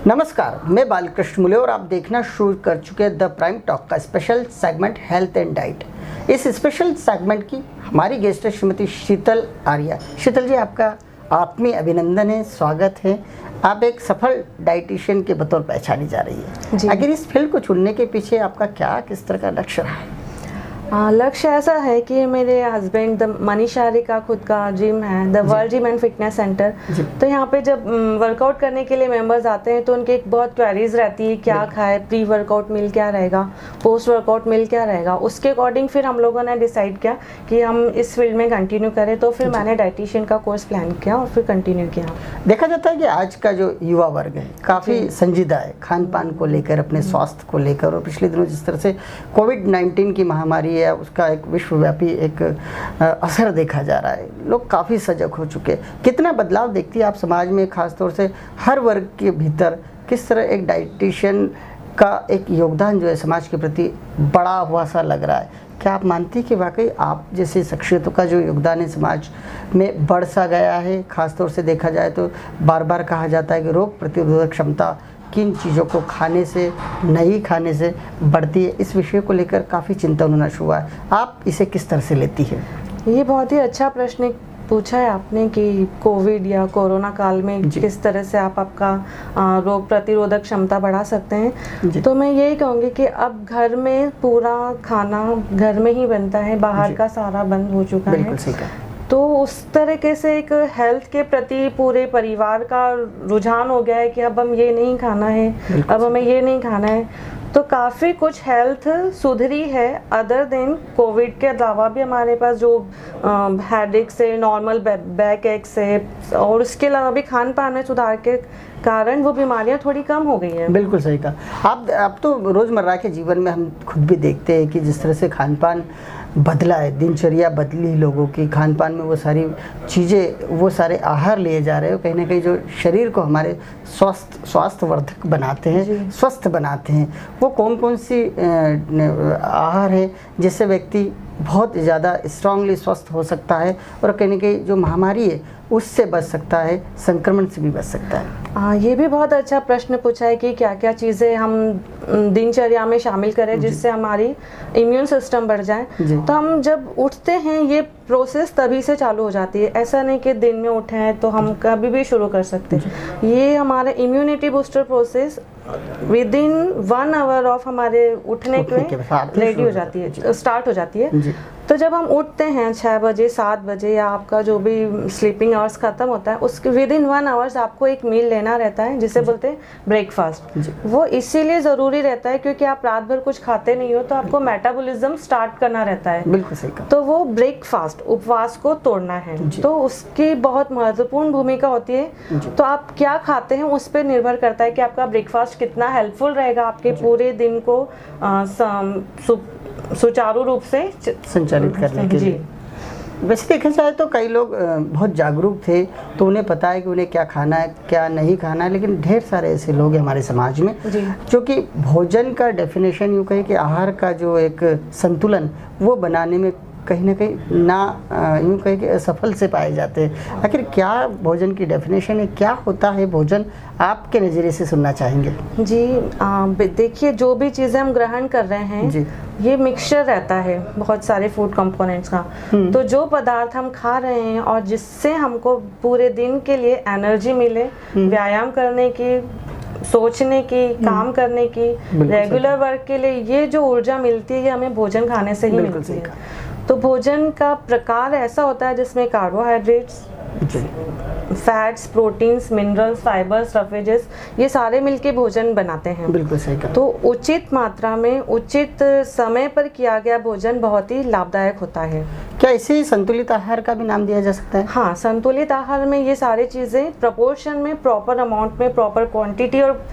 नमस्कार, मैं बालकृष्ण मुले और आप देखना शुरू कर चुके हैं द प्राइम टॉक का special segment health and diet. इस स्पेशल सेगमेंट की हमारी गेस्ट है श्रीमती शीतल आर्या। शीतल जी, आपका आत्मीय अभिनंदन है, स्वागत है। आप एक सफल डाइटिशियन के बतौर पहचानी जा रही है। अगर इस फील्ड को चुनने के पीछे आपका क्या किस तरह का लक्ष्य रहा है? लक्ष्य ऐसा है कि मेरे हस्बैंड द मनीषारी का खुद का जिम है, the world gym and fitness centre. तो यहाँ पे जब वर्कआउट करने के लिए मेंबर्स आते हैं तो उनकी एक बहुत क्वेरीज रहती है, क्या खाए, प्री वर्कआउट मील क्या रहेगा, पोस्ट वर्कआउट मील क्या रहेगा। उसके अकॉर्डिंग फिर हम लोगों ने डिसाइड किया कि हम इस फील्ड में कंटिन्यू करें। तो फिर मैंने डाइटिशियन का कोर्स प्लान किया और फिर कंटिन्यू किया। देखा जाता है कि आज का जो युवा वर्ग है काफ़ी संजीदा है खान पान को लेकर, अपने स्वास्थ्य को लेकर। और पिछले दिनों जिस तरह से कोविड-19 की महामारी है, उसका एक विश्वव्यापी एक असर देखा जा रहा है, लोग काफ़ी सजग हो चुके हैं। कितना बदलाव देखती है आप समाज में, खासतौर से हर वर्ग के भीतर किस तरह एक डाइटिशियन का एक योगदान जो है समाज के प्रति बड़ा हुआ सा लग रहा है? क्या आप मानती हैं कि वाकई आप जैसे शख्सियतों का जो योगदान है समाज में बढ़ सा गया है? खासतौर से देखा जाए तो बार बार कहा जाता है कि रोग प्रतिरोधक क्षमता किन चीज़ों को खाने से, नहीं खाने से बढ़ती है। इस विषय को लेकर काफ़ी चिंतन होना शुरू हुआ है। आप इसे किस तरह से लेती हैं? ये बहुत ही अच्छा प्रश्न पूछा है आपने कि कोविड या कोरोना काल में किस तरह से आप आपका रोग प्रतिरोधक क्षमता बढ़ा सकते हैं। तो मैं यही कहूँगी कि अब घर में पूरा खाना घर में ही बनता है, बाहर का सारा बंद हो चुका है। बिल्कुल सही कहा। तो उस तरीके से एक हेल्थ के प्रति पूरे परिवार का रुझान हो गया है कि अब हम ये नहीं खाना है, अब हमें ये नहीं खाना है। तो काफ़ी कुछ हेल्थ सुधरी है अदर देन कोविड के अलावा भी हमारे पास जो हेडेक से, नॉर्मल बैक एक से, और उसके अलावा भी खान पान में सुधार के कारण वो बीमारियां थोड़ी कम हो गई हैं। बिल्कुल सही कहा। आप तो रोज़मर्रा के जीवन में हम खुद भी देखते हैं कि जिस तरह से खान पान बदला है, दिनचर्या बदली लोगों की, खान पान में वो सारी चीज़ें, वो सारे आहार लिए जा रहे हो, कहीं ना कहीं जो शरीर को हमारे स्वास्थ्यवर्धक बनाते हैं, स्वस्थ बनाते हैं। वो कौन कौन सी आहार है जिससे व्यक्ति बहुत ज़्यादा स्ट्रांगली स्वस्थ हो सकता है और कहीं ना कहीं जो महामारी है उससे बच सकता है, संक्रमण से भी बच सकता है? ये भी बहुत अच्छा प्रश्न पूछा है कि क्या क्या चीज़ें हम दिनचर्या में शामिल करें जिससे हमारी इम्यून सिस्टम बढ़ जाए। तो हम जब उठते हैं ये प्रोसेस तभी से चालू हो जाती है। ऐसा नहीं कि दिन में उठे हैं तो हम कभी भी शुरू कर सकते हैं। ये हमारा immunity booster process with in 1 hour of हमारे उठने के रेडी हो जाती है, स्टार्ट हो जाती है। तो जब हम उठते हैं 6 बजे 7 बजे या आपका जो भी स्लीपिंग आवर्स खत्म होता है उसके विद इन 1 आवर्स आपको एक मील लेना रहता है जिसे बोलते हैं ब्रेकफास्ट। वो इसीलिए ज़रूरी रहता है क्योंकि आप रात भर कुछ खाते नहीं हो तो आपको मेटाबॉलिज्म स्टार्ट करना रहता है। बिल्कुल सही कहा। तो वो ब्रेकफास्ट, उपवास को तोड़ना है, तो उसकी बहुत महत्वपूर्ण भूमिका होती है। तो आप क्या खाते हैं उस पर निर्भर करता है कि आपका ब्रेकफास्ट कितना हेल्पफुल रहेगा आपके पूरे दिन को सुचारू रूप से संचालित करने के लिए। वैसे देखा जाए तो कई लोग बहुत जागरूक थे, तो उन्हें पता है कि उन्हें क्या खाना है, क्या नहीं खाना है। लेकिन ढेर सारे ऐसे लोग हैं हमारे समाज में जो कि भोजन का डेफिनेशन यूँ कहें कि आहार का जो एक संतुलन वो बनाने में कहीं ना कहीं यूँ कहें कि असफल से पाए जाते हैं। आखिर क्या भोजन की डेफिनेशन है, क्या होता है भोजन, आपके नज़रिए से सुनना चाहेंगे? जी देखिए, जो भी चीज़ें हम ग्रहण कर रहे हैं ये मिक्सचर रहता है बहुत सारे फूड कंपोनेंट्स का। तो जो पदार्थ हम खा रहे हैं और जिससे हमको पूरे दिन के लिए एनर्जी मिले, व्यायाम करने की, सोचने की, काम करने की, रेगुलर वर्क के लिए ये जो ऊर्जा मिलती है ये हमें भोजन खाने से ही मिलती है। तो भोजन का प्रकार ऐसा होता है जिसमें carbohydrates, fats, proteins, minerals, fibres, roughages, ये सारे मिलके भोजन बनाते हैं। बिल्कुल सही कहा। तो उचित मात्रा में उचित समय पर किया गया भोजन बहुत ही लाभदायक होता है। क्या इसे संतुलित आहार का भी नाम दिया जा सकता है? हाँ, संतुलित आहार में ये सारी चीज़ें प्रपोर्शन में, प्रॉपर अमाउंट में, प्रॉपर क्वांटिटी और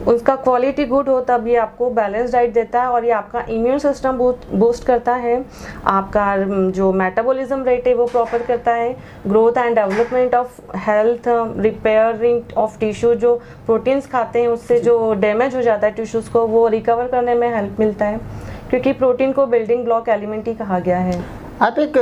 उसका क्वालिटी गुड हो तब ये आपको बैलेंस डाइट देता है और ये आपका इम्यून सिस्टम बूस्ट करता है, आपका जो मेटाबॉलिज्म रेट है वो प्रॉपर करता है, growth and development of health, repairing of tissue, जो प्रोटीन्स खाते हैं उससे जो डैमेज हो जाता है टिश्यूज़ को वो रिकवर करने में हेल्प मिलता है, क्योंकि प्रोटीन को बिल्डिंग ब्लॉक एलिमेंट ही कहा गया है। आप एक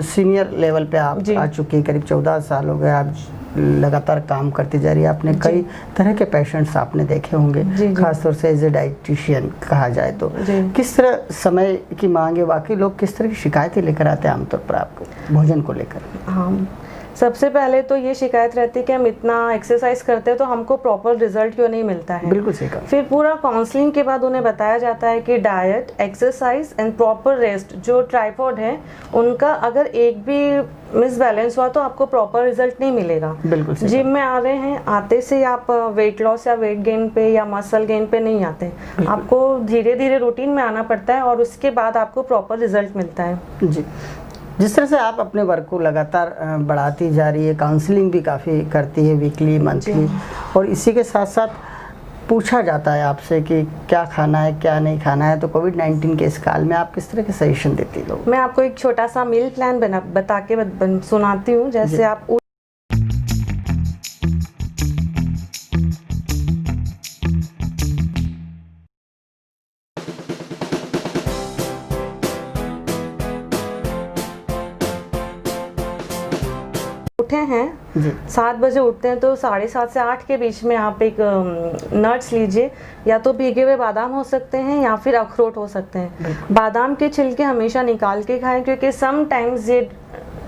सीनियर लेवल पे आप आ चुके हैं, करीब 14 साल हो गए आप लगातार काम करती जा रही है, आपने कई तरह के पेशेंट्स आपने देखे होंगे, खासतौर से एज ए डाइटिशियन कहा जाए तो किस तरह समय की मांग है, वाकई लोग किस तरह की शिकायतें लेकर आते हैं आमतौर पर आपको भोजन को लेकर? हाँ, सबसे पहले तो ये शिकायत रहती है कि हम इतना एक्सरसाइज करते हैं तो हमको प्रॉपर रिजल्ट क्यों नहीं मिलता है। बिल्कुल सही कहा। फिर पूरा काउंसलिंग के बाद उन्हें बताया जाता है कि diet, exercise and proper rest, जो ट्राइपॉड है उनका अगर एक भी मिसबैलेंस हुआ तो आपको प्रॉपर रिजल्ट नहीं मिलेगा। बिल्कुल सही। जिम में आ रहे हैं, आते से आप वेट लॉस या वेट गेन पे या मसल गेन पे नहीं आते, आपको धीरे धीरे रूटीन में आना पड़ता है और उसके बाद आपको प्रॉपर रिजल्ट मिलता है। जी, जिस तरह से आप अपने वर्क को लगातार बढ़ाती जा रही है, काउंसलिंग भी काफ़ी करती है वीकली, मंथली, और इसी के साथ साथ पूछा जाता है आपसे कि क्या खाना है क्या नहीं खाना है, तो कोविड-19 के इस काल में आप किस तरह के सजेशन देती हो? मैं आपको एक छोटा सा मील प्लान बता के सुनाती हूँ। जैसे आप उठे हैं 7 बजे उठते हैं तो 7:30 से 8 के बीच में आप एक नट्स लीजिए, या तो भीगे हुए बादाम हो सकते हैं या फिर अखरोट हो सकते हैं। बादाम के छिलके हमेशा निकाल के खाएं क्योंकि सम टाइम्स ये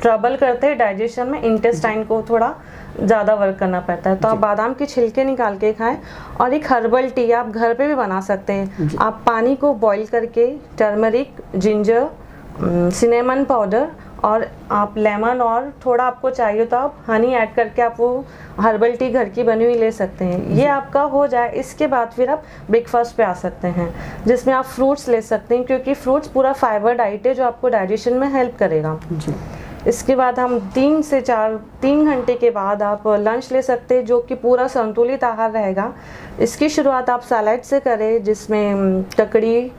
ट्रबल करते हैं डाइजेशन में, इंटेस्टाइन को थोड़ा ज़्यादा वर्क करना पड़ता है, तो आप बादाम के छिलके निकाल के खाएं। और एक हर्बल टी आप घर पे भी बना सकते हैं। आप पानी को बॉईल करके टर्मरिक, जिंजर, सिनेमन पाउडर और आप लेमन और थोड़ा आपको चाहिए तो आप हनी ऐड करके आप वो हर्बल टी घर की बनी हुई ले सकते हैं। ये आपका हो जाए, इसके बाद फिर आप ब्रेकफास्ट पे आ सकते हैं जिसमें आप फ्रूट्स ले सकते हैं क्योंकि फ्रूट्स पूरा फाइबर डाइट है जो आपको डाइजेशन में हेल्प करेगा। इसके बाद हम 3 घंटे के बाद आप लंच ले सकते हैं जो कि पूरा संतुलित आहार रहेगा। इसकी शुरुआत आप सैलेड से करें जिसमें ककड़ी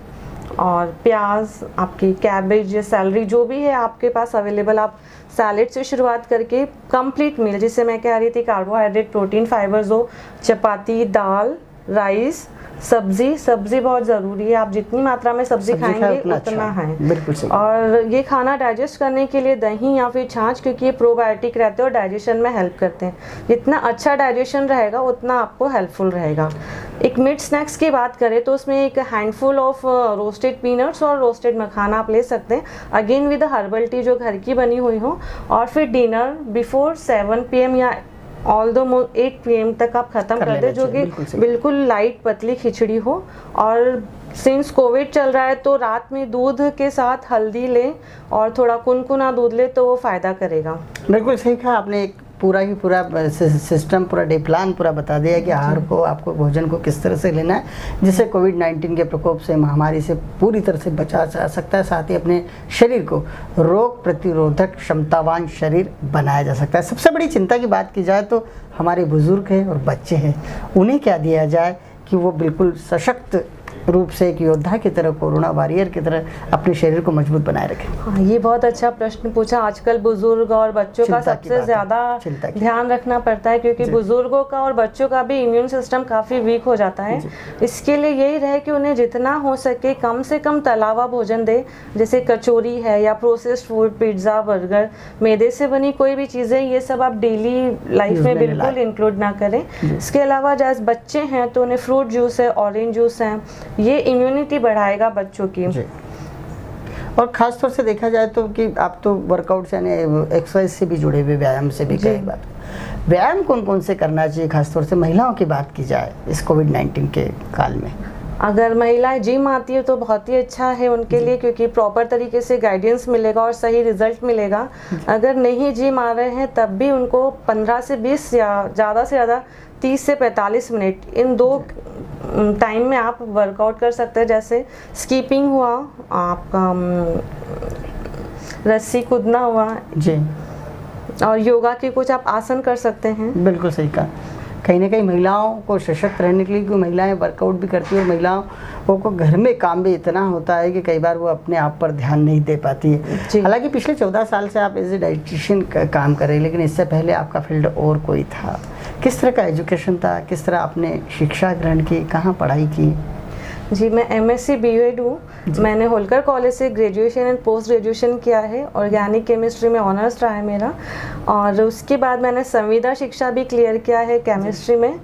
और प्याज, आपकी कैबेज या सैलरी जो भी है आपके पास अवेलेबल, आप सैलेड से शुरुआत करके कंप्लीट मील, जिससे मैं कह रही थी कार्बोहाइड्रेट, प्रोटीन, फाइबर्स हो, चपाती, दाल, राइस, सब्जी बहुत ज़रूरी है। आप जितनी मात्रा में सब्जी खाएंगे उतना है। बिल्कुल सही। और ये खाना डाइजेस्ट करने के लिए दही या फिर छाछ, क्योंकि ये प्रोबायोटिक रहते हैं और डाइजेशन में हेल्प करते हैं। जितना अच्छा डाइजेशन रहेगा उतना आपको हेल्पफुल रहेगा। एक मिड स्नैक्स की बात करें तो उसमें एक हैंडफुल ऑफ रोस्टेड पीनट्स और रोस्टेड मखाना आप ले सकते हैं, अगेन विद हर्बल टी जो घर की बनी हुई हो। और फिर डिनर बिफोर 7 PM या ऑल्दो 8 PM तक आप ख़त्म कर दें, जो कि बिल्कुल लाइट पतली खिचड़ी हो। और सिंस कोविड चल रहा है तो रात में दूध के साथ हल्दी लें और थोड़ा कुनकुना दूध लें तो वो फ़ायदा करेगा। बिल्कुल सही कहा आपने। एक पूरा सिस्टम, पूरा डे प्लान पूरा बता दिया कि आहार को, आपको भोजन को किस तरह से लेना है जिससे कोविड-19 के प्रकोप से, महामारी से पूरी तरह से बचा जा सकता है, साथ ही अपने शरीर को रोग प्रतिरोधक क्षमतावान शरीर बनाया जा सकता है। सबसे बड़ी चिंता की बात की जाए तो हमारे बुजुर्ग हैं और बच्चे हैं, उन्हें क्या दिया जाए कि वो बिल्कुल सशक्त रूप से एक योद्धा की तरह, कोरोना वॉरियर की तरह अपने शरीर को मजबूत बनाए रखें? हाँ, ये बहुत अच्छा प्रश्न पूछा। आजकल बुजुर्ग और बच्चों का सबसे ज़्यादा ध्यान रखना पड़ता है क्योंकि बुजुर्गों का और बच्चों का भी इम्यून सिस्टम काफ़ी वीक हो जाता है। इसके लिए यही रहे कि उन्हें जितना हो सके कम से कम तला हुआ भोजन दे, जैसे कचौरी है या प्रोसेस्ड फूड, पिज्ज़ा, बर्गर, मैदे से बनी कोई भी चीज़ें, ये सब आप डेली लाइफ में बिल्कुल इंक्लूड ना करें। इसके अलावा जैसे बच्चे हैं तो उन्हें फ्रूट जूस है, ऑरेंज जूस है, ये इम्यूनिटी बढ़ाएगा बच्चों की। और ख़ास तौर से देखा जाए तो कि आप तो वर्कआउट से यानी एक्सरसाइज से भी जुड़े हुए, व्यायाम से भी कई बात, व्यायाम कौन कौन से करना चाहिए? खासतौर से महिलाओं की बात की जाए इस कोविड-19 के काल में, अगर महिलाएं जिम आती है तो बहुत ही अच्छा है उनके लिए क्योंकि प्रॉपर तरीके से गाइडेंस मिलेगा और सही रिजल्ट मिलेगा। अगर नहीं जिम आ रहे हैं तब भी उनको 15 से 20 या ज़्यादा से ज़्यादा 30 से 45 मिनट इन 2 टाइम में आप वर्कआउट कर सकते हैं। जैसे स्कीपिंग हुआ, आपका रस्सी कूदना हुआ जी, और योगा के कुछ आप आसन कर सकते हैं। बिल्कुल सही कहा। कहीं ना कहीं महिलाओं को सशक्त रहने के लिए, क्योंकि महिलाएं वर्कआउट भी करती हैं और महिलाओं को घर में काम भी इतना होता है कि कई बार वो अपने आप पर ध्यान नहीं दे पाती है। हालांकि पिछले 14 साल से आप एज ए डाइटिशियन काम कर रहे हैं, लेकिन इससे पहले आपका फील्ड और कोई था। किस तरह का एजुकेशन था, किस तरह आपने शिक्षा ग्रहण की, कहाँ पढ़ाई की? जी, मैं MSc B.Ed हूँ। मैंने होलकर कॉलेज से ग्रेजुएशन एंड पोस्ट ग्रेजुएशन किया है। ऑर्गेनिक केमिस्ट्री में ऑनर्स रहा है मेरा, और उसके बाद मैंने संविदा शिक्षा भी क्लियर किया है केमिस्ट्री में।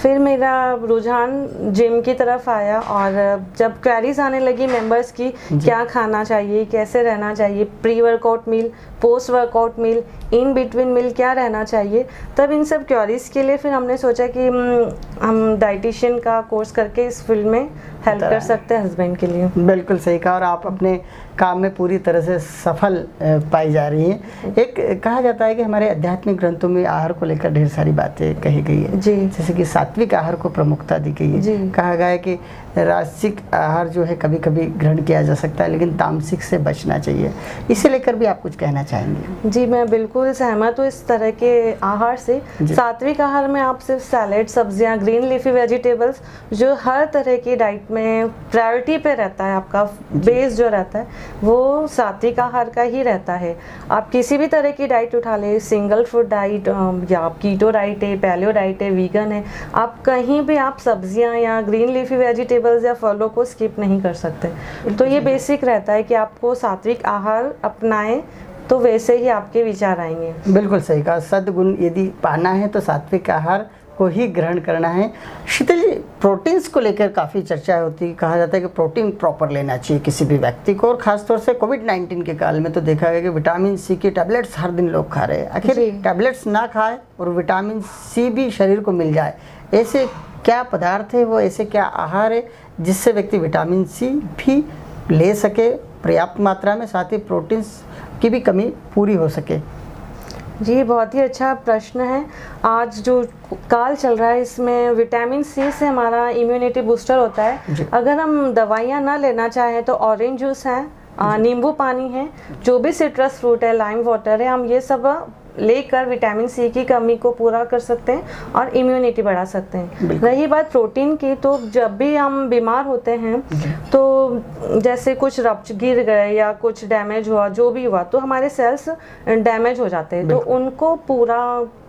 फिर मेरा रुझान जिम की तरफ आया, और जब क्वेरीज आने लगी मेंबर्स की क्या खाना चाहिए, कैसे रहना चाहिए, pre workout meal, post workout meal, in between meal क्या रहना चाहिए, तब इन सब क्वेरीज के लिए फिर हमने सोचा कि हम डाइटिशियन का कोर्स करके इस फील्ड में हेल्प कर सकते हैं हस्बैंड के लिए। बिल्कुल सही कहा, और आप अपने काम में पूरी तरह से सफल पाई जा रही हैं। एक कहा जाता है कि हमारे आध्यात्मिक ग्रंथों में आहार को लेकर ढेर सारी बातें कही गई है जी। जैसे कि सात्विक आहार को प्रमुखता दी गई है। कहा गया है कि राजसिक आहार जो है कभी कभी ग्रहण किया जा सकता है, लेकिन तामसिक से बचना चाहिए। इसे लेकर भी आप कुछ कहना चाहेंगे? जी, मैं बिल्कुल सहमत हूँ इस तरह के आहार से। सात्विक आहार में आप सिर्फ सैलेड, सब्जियां, ग्रीन लीफी वेजिटेबल्स, जो हर तरह की डाइट में प्रायोरिटी पे रहता है, आपका बेस जो रहता है वो सात्विक आहार का ही रहता है। आप किसी भी तरह की डाइट उठा ले, सिंगल फूड डाइट या कीटो डाइट है, पैलियो डाइट है, वीगन है, आप कहीं भी आप सब्जियां या ग्रीन लीफी वेजिटेबल्स या फलों को स्किप नहीं कर सकते। तो ये बेसिक रहता है कि आपको सात्विक आहार अपनाएं तो वैसे ही आपके विचार आएंगे। बिल्कुल सही कहा, सद्गुण यदि पाना है तो सात्विक आहार को ही ग्रहण करना है। शीतल जी, प्रोटीन्स को लेकर काफ़ी चर्चा होती है। कहा जाता है कि प्रोटीन प्रॉपर लेना चाहिए किसी भी व्यक्ति को, और ख़ासतौर से कोविड-19 के काल में तो देखा गया कि विटामिन सी की टैबलेट्स हर दिन लोग खा रहे हैं। आखिर टैबलेट्स ना खाए और विटामिन सी भी शरीर को मिल जाए, ऐसे क्या पदार्थ है वो, ऐसे क्या आहार है जिससे व्यक्ति विटामिन सी भी ले सके पर्याप्त मात्रा में, साथ ही प्रोटीन्स की भी कमी पूरी हो सके? जी, बहुत ही अच्छा प्रश्न है। आज जो काल चल रहा है इसमें विटामिन सी से हमारा इम्यूनिटी बूस्टर होता है। अगर हम दवाइयाँ ना लेना चाहें तो ऑरेंज जूस है, नींबू पानी है, जो भी सिट्रस फ्रूट है, लाइम वाटर है, हम ये सब लेकर विटामिन सी की कमी को पूरा कर सकते हैं और इम्यूनिटी बढ़ा सकते हैं। रही बात प्रोटीन की, तो जब भी हम बीमार होते हैं तो जैसे कुछ रप्च गिर गए या कुछ डैमेज हुआ, जो भी हुआ, तो हमारे सेल्स डैमेज हो जाते हैं। तो उनको पूरा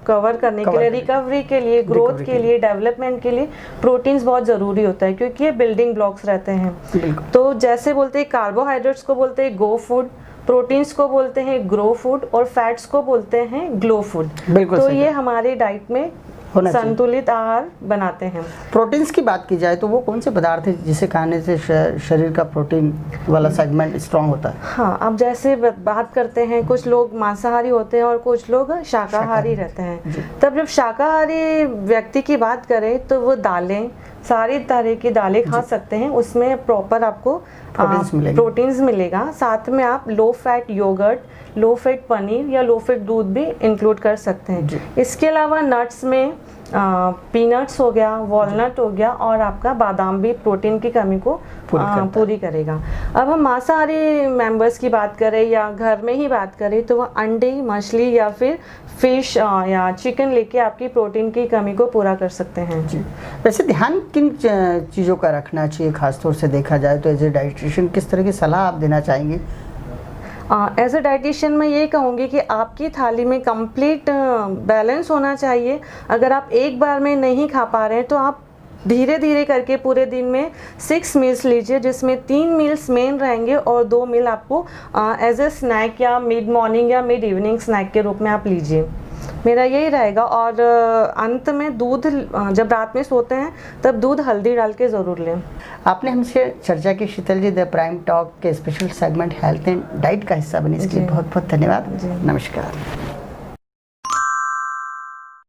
कवर करने के लिए, रिकवरी के लिए, ग्रोथ के लिए, डेवलपमेंट के लिए प्रोटीन्स बहुत ज़रूरी होता है, क्योंकि ये बिल्डिंग ब्लॉक्स रहते हैं। तो जैसे बोलते हैं कार्बोहाइड्रेट्स को बोलते हैं गो फूड, प्रोटीन्स को बोलते हैं ग्रो फूड, और फैट्स को बोलते हैं ग्लो फूड। तो ये हमारे डाइट में संतुलित आहार बनाते हैं। प्रोटीन्स की बात की जाए तो वो कौन से पदार्थ है जिसे खाने से शरीर का प्रोटीन वाला सेगमेंट स्ट्रांग होता है? हाँ, अब जैसे बात करते हैं, कुछ लोग मांसाहारी होते हैं और कुछ लोग शाकाहारी रहते हैं। तब जब शाकाहारी व्यक्ति की बात करें तो वो दालें, सारी तरह की दालें खा सकते हैं, उसमें प्रॉपर आपको प्रोटीन्स मिलेगा। साथ में आप low fat yoghurt, low fat paneer या लो फैट दूध भी इंक्लूड कर सकते हैं। इसके अलावा नट्स में पीनट्स हो गया, वॉलनट हो गया, और आपका बादाम भी प्रोटीन की कमी को पूरी करेगा। अब हम मांसाहारी मेंबर्स की बात करें या घर में ही बात करें तो वह अंडे, मछली या फिर फिश या चिकन लेके आपकी प्रोटीन की कमी को पूरा कर सकते हैं। जी, वैसे ध्यान किन चीज़ों का रखना चाहिए खासतौर से देखा जाए तो? एज ए डाइटिशियन किस तरह की सलाह आप देना चाहेंगी? एज अ डाइटिशियन मैं ये कहूँगी कि आपकी थाली में कंप्लीट बैलेंस होना चाहिए। अगर आप एक बार में नहीं खा पा रहे हैं तो आप धीरे धीरे करके पूरे दिन में 6 मील्स लीजिए, जिसमें 3 मील्स मेन रहेंगे और 2 मील आपको एज ए स्नैक या मिड मॉर्निंग या मिड इवनिंग स्नैक के रूप में आप लीजिए। मेरा यही रहेगा। और अंत में दूध, जब रात में सोते हैं तब दूध हल्दी डाल के ज़रूर लें। आपने हमसे चर्चा की शीतल जी, द प्राइम टॉक के special segment health and diet का हिस्सा बनी। इसके लिए बहुत बहुत धन्यवाद। नमस्कार।